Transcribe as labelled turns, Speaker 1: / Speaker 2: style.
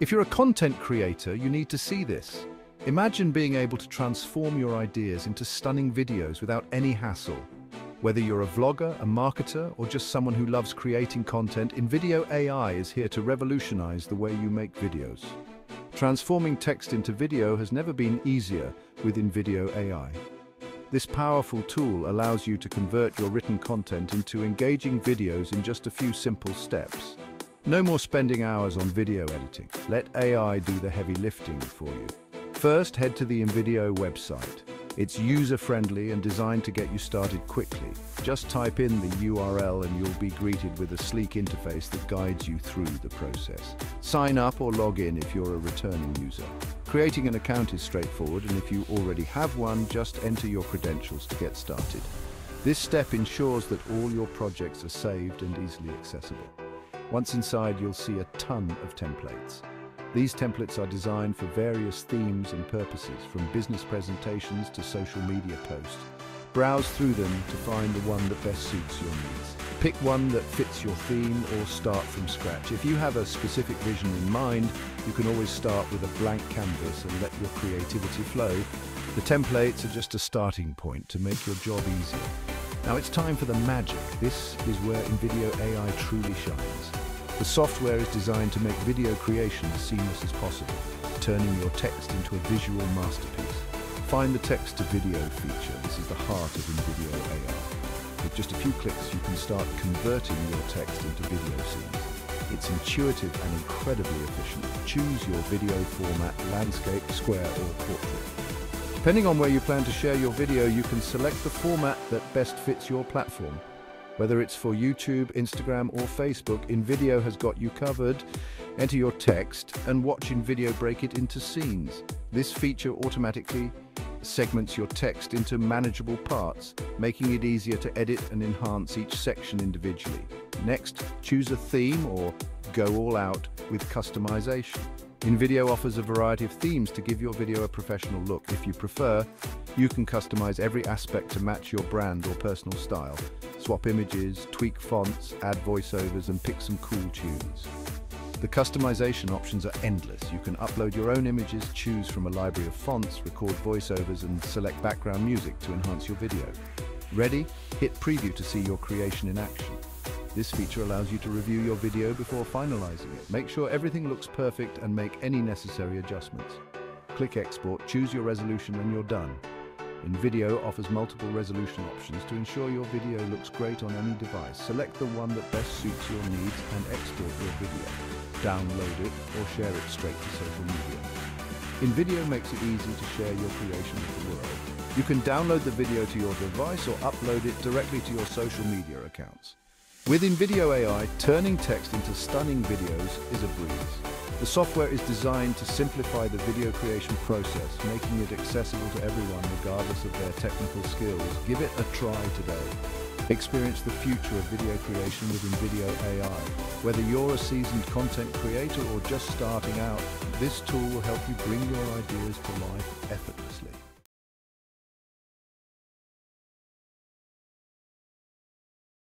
Speaker 1: If you're a content creator, you need to see this. Imagine being able to transform your ideas into stunning videos without any hassle. Whether you're a vlogger, a marketer, or just someone who loves creating content, InVideo AI is here to revolutionize the way you make videos. Transforming text into video has never been easier with InVideo AI. This powerful tool allows you to convert your written content into engaging videos in just a few simple steps. No more spending hours on video editing. Let AI do the heavy lifting for you. First, head to the InVideo website. It's user-friendly and designed to get you started quickly. Just type in the URL and you'll be greeted with a sleek interface that guides you through the process. Sign up or log in if you're a returning user. Creating an account is straightforward, and if you already have one, just enter your credentials to get started. This step ensures that all your projects are saved and easily accessible. Once inside, you'll see a ton of templates. These templates are designed for various themes and purposes, from business presentations to social media posts. Browse through them to find the one that best suits your needs. Pick one that fits your theme or start from scratch. If you have a specific vision in mind, you can always start with a blank canvas and let your creativity flow. The templates are just a starting point to make your job easier. Now it's time for the magic. This is where InVideo AI truly shines. The software is designed to make video creation as seamless as possible, turning your text into a visual masterpiece. Find the text to video feature. This is the heart of InVideo AI. With just a few clicks, you can start converting your text into video scenes. It's intuitive and incredibly efficient. Choose your video format: landscape, square, or portrait. Depending on where you plan to share your video, you can select the format that best fits your platform. Whether it's for YouTube, Instagram, or Facebook, InVideo has got you covered. Enter your text and watch InVideo break it into scenes. This feature automatically segments your text into manageable parts, making it easier to edit and enhance each section individually. Next, choose a theme or go all out with customization. InVideo offers a variety of themes to give your video a professional look. If you prefer, you can customize every aspect to match your brand or personal style. Swap images, tweak fonts, add voiceovers, and pick some cool tunes. The customization options are endless. You can upload your own images, choose from a library of fonts, record voiceovers, and select background music to enhance your video. Ready? Hit preview to see your creation in action. This feature allows you to review your video before finalizing it. Make sure everything looks perfect and make any necessary adjustments. Click export, choose your resolution, and you're done. InVideo offers multiple resolution options to ensure your video looks great on any device. Select the one that best suits your needs and export your video. Download it or share it straight to social media. InVideo makes it easy to share your creation with the world. You can download the video to your device or upload it directly to your social media accounts. With InVideo AI, turning text into stunning videos is a breeze. The software is designed to simplify the video creation process, making it accessible to everyone regardless of their technical skills. Give it a try today. Experience the future of video creation with InVideo AI. Whether you're a seasoned content creator or just starting out, this tool will help you bring your ideas to life effortlessly.